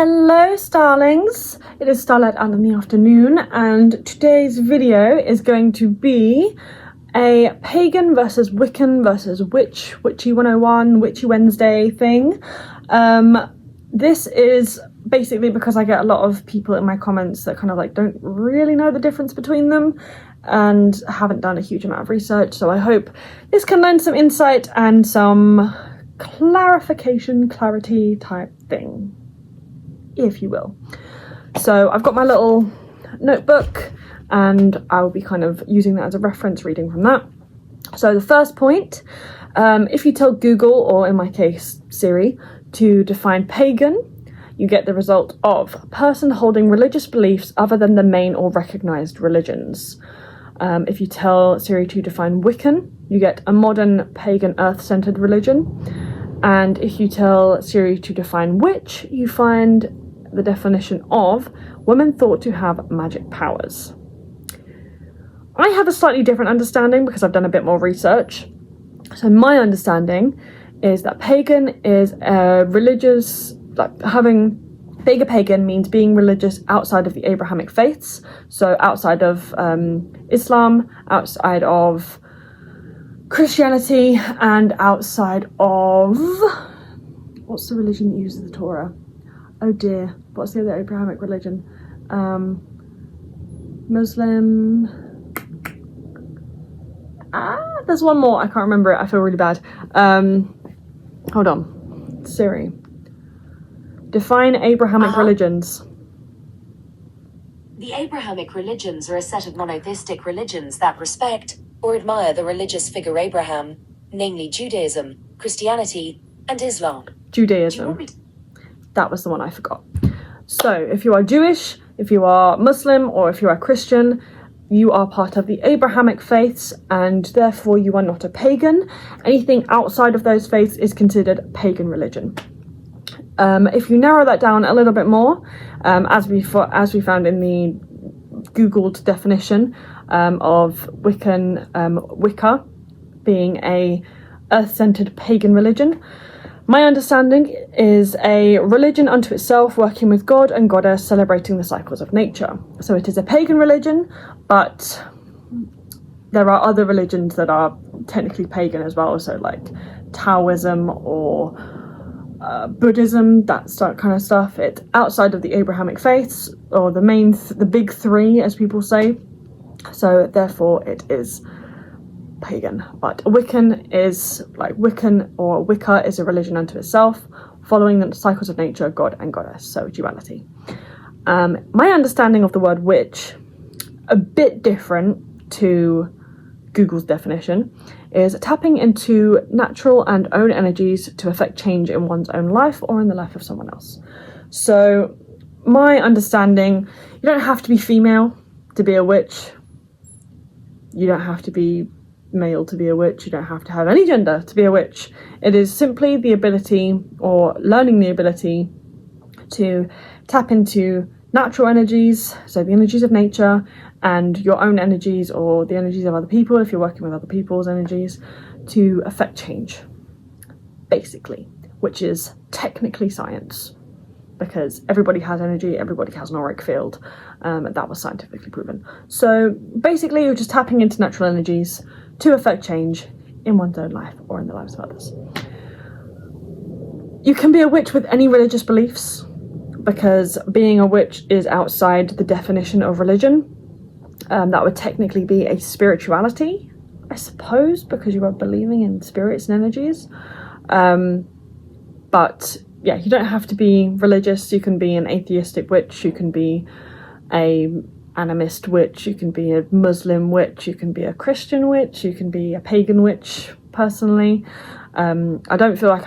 Hello Starlings, it is Starlight out in the afternoon, and today's video is going to be a Pagan versus Wiccan versus Witchy 101, Witchy Wednesday thing. This is basically because I get a lot of people in my comments that kind of like don't really know the difference between them and haven't done a huge amount of research, so I hope this can lend some insight and some clarity type thing, if you will. So I've got my little notebook and I'll be kind of using that as a reference, reading from that. So the first point, if you tell Google, or in my case Siri, to define pagan, you get the result of a person holding religious beliefs other than the main or recognized religions. If you tell Siri to define Wiccan, you get a modern pagan earth-centered religion. And if you tell Siri to define witch, you find the definition of women thought to have magic powers. I have a slightly different understanding because I've done a bit more research. So my understanding is that pagan is a religious, being a pagan means being religious outside of the Abrahamic faiths. So outside of Islam, outside of Christianity, and outside of, what's the religion that uses the Torah? Oh dear, what's the other Abrahamic religion? Muslim. There's one more, I can't remember it, I feel really bad. Hold on, Siri. Define Abrahamic religions. The Abrahamic religions are a set of monotheistic religions that respect or admire the religious figure Abraham, namely Judaism, Christianity, and Islam. Judaism. That was the one I forgot. So if you are Jewish, if you are Muslim, or if you are Christian, you are part of the Abrahamic faiths, and therefore you are not a pagan. Anything outside of those faiths is considered pagan religion. If you narrow that down a little bit more, as we found in the Googled definition of Wicca being a earth-centered pagan religion, my understanding is a religion unto itself, working with God and goddess, celebrating the cycles of nature. So it is a pagan religion, but there are other religions that are technically pagan as well, so like Taoism or Buddhism, that kind of stuff. It's outside of the Abrahamic faiths, or the big three, as people say. So therefore it is pagan. But Wiccan is Wiccan or Wicca is a religion unto itself, following the cycles of nature, God and goddess, so duality. My understanding of the word witch, a bit different to Google's definition, is tapping into natural and own energies to affect change in one's own life or in the life of someone else. So my understanding, you don't have to be female to be a witch. You don't have to be male to be a witch. You don't have to have any gender to be a witch. It is simply the ability, or learning the ability, to tap into natural energies, so the energies of nature, and your own energies, or the energies of other people if you're working with other people's energies, to affect change, basically, which is technically science, because everybody has energy, everybody has an auric field, and that was scientifically proven. So basically you're just tapping into natural energies to affect change in one's own life or in the lives of others. You can be a witch with any religious beliefs, because being a witch is outside the definition of religion. That would technically be a spirituality, I suppose, because you are believing in spirits and energies. But yeah, you don't have to be religious. You can be an atheistic witch, you can be a animist witch, you can be a Muslim witch, you can be a Christian witch, you can be a pagan witch, personally. I don't feel like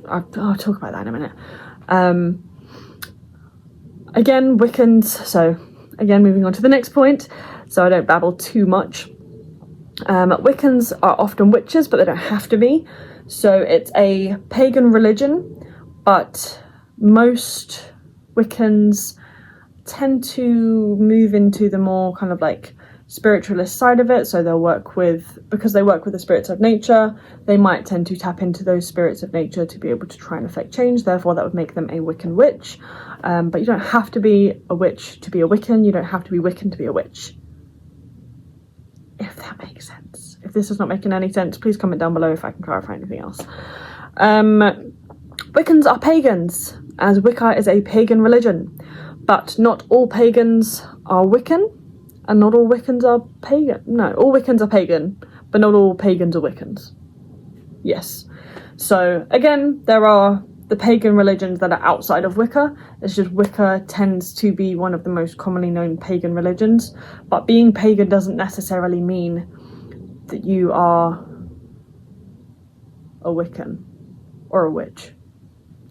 I'll talk about that in a minute. Again, Wiccans, so again, moving on to the next point, so I don't babble too much. Wiccans are often witches, but they don't have to be. So it's a pagan religion, but most Wiccans tend to move into the more kind of like spiritualist side of it, so they'll work with, because they work with the spirits of nature, they might tend to tap into those spirits of nature to be able to try and affect change. Therefore that would make them a Wiccan witch. But you don't have to be a witch to be a Wiccan. You don't have to be Wiccan to be a witch, if that makes sense. If this is not making any sense, please comment down below if I can clarify anything else. Wiccans are pagans, as Wicca is a pagan religion, but not all pagans are Wiccan, and not all Wiccans are pagan. No, all Wiccans are pagan, but not all pagans are Wiccans. Yes. So again, there are the pagan religions that are outside of Wicca. It's just Wicca tends to be one of the most commonly known pagan religions, but being pagan doesn't necessarily mean that you are a Wiccan or a witch.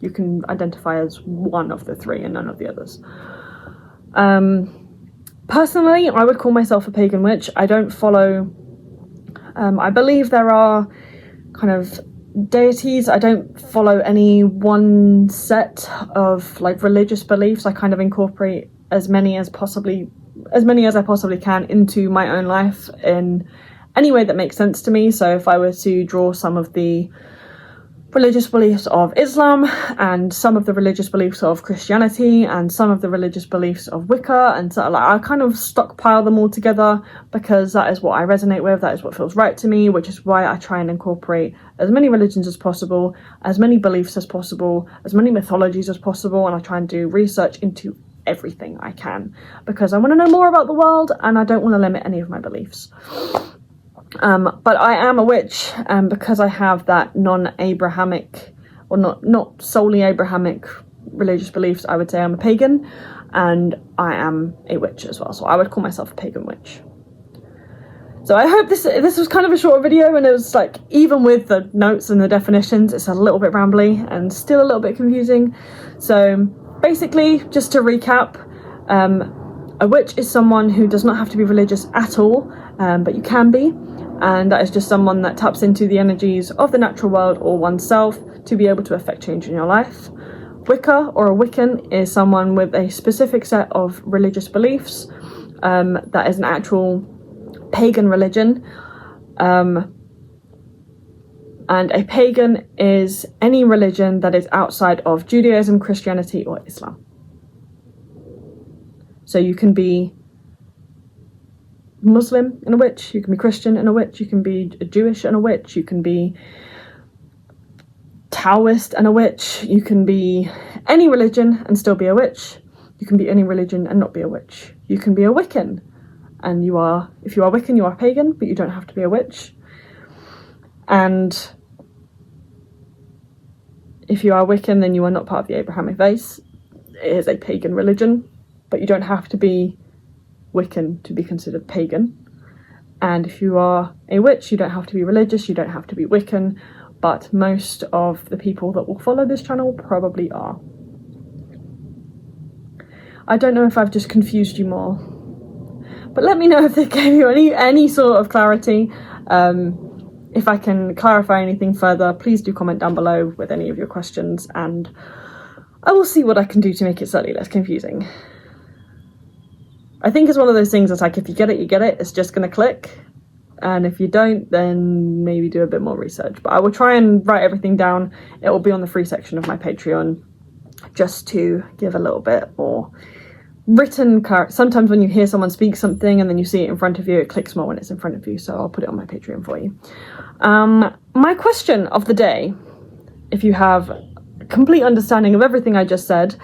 You can identify as one of the three and none of the others. Personally, I would call myself a pagan witch. I don't follow, I believe there are kind of deities. I don't follow any one set of like religious beliefs. I kind of incorporate as many as I possibly can into my own life in any way that makes sense to me. So if I were to draw some of the religious beliefs of Islam and some of the religious beliefs of Christianity and some of the religious beliefs of Wicca, and so like I kind of stockpile them all together because that is what I resonate with, that is what feels right to me, which is why I try and incorporate as many religions as possible, as many beliefs as possible, as many mythologies as possible, and I try and do research into everything I can because I want to know more about the world and I don't want to limit any of my beliefs. But I am a witch because I have that non-Abrahamic, or not solely Abrahamic religious beliefs. I would say I'm a pagan and I am a witch as well. So I would call myself a pagan witch. So I hope this was kind of a short video, and it was like, even with the notes and the definitions, it's a little bit rambly and still a little bit confusing. So basically, just to recap, a witch is someone who does not have to be religious at all, but you can be. And that is just someone that taps into the energies of the natural world or oneself to be able to affect change in your life. Wicca or a Wiccan is someone with a specific set of religious beliefs that is an actual pagan religion. And a pagan is any religion that is outside of Judaism, Christianity, or Islam. So you can be Muslim and a witch, you can be Christian and a witch, you can be Jewish and a witch, you can be Taoist and a witch, you can be any religion and still be a witch, you can be any religion and not be a witch, you can be a Wiccan, and if you are Wiccan, you are pagan, but you don't have to be a witch. And if you are Wiccan, then you are not part of the Abrahamic faith. It is a pagan religion, but you don't have to be Wiccan to be considered pagan. And if you are a witch, you don't have to be religious, you don't have to be Wiccan, but most of the people that will follow this channel probably are. I don't know if I've just confused you more, but let me know if it gave you any sort of clarity. If I can clarify anything further, please do comment down below with any of your questions, and I will see what I can do to make it slightly less confusing. I think it's one of those things that's like, if you get it, you get it. It's just going to click. And if you don't, then maybe do a bit more research. But I will try and write everything down. It will be on the free section of my Patreon, just to give a little bit more written clarity. Sometimes when you hear someone speak something and then you see it in front of you, it clicks more when it's in front of you. So I'll put it on my Patreon for you. My question of the day, if you have a complete understanding of everything I just said,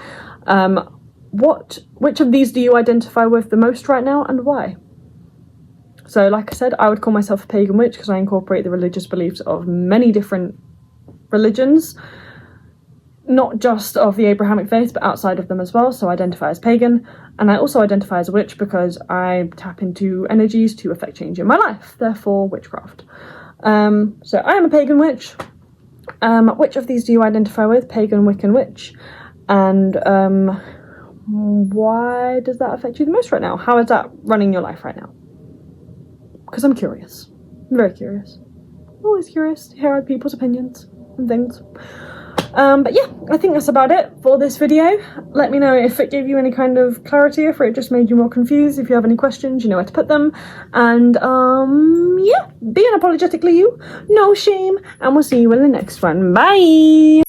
which of these do you identify with the most right now, and why? So like I said, I would call myself a pagan witch because I incorporate the religious beliefs of many different religions, not just of the Abrahamic faith, but outside of them as well. So I identify as pagan, and I also identify as a witch because I tap into energies to affect change in my life, therefore witchcraft. So I am a pagan witch. Which of these do you identify with? Pagan, Wiccan, witch. And why does that affect you the most right now? How is that running your life right now? Because I'm curious. I'm very curious. Always curious to hear other people's opinions and things. But yeah, I think that's about it for this video. Let me know if it gave you any kind of clarity, if it just made you more confused. If you have any questions, you know where to put them. And yeah, be unapologetically you, no shame, and we'll see you in the next one. Bye!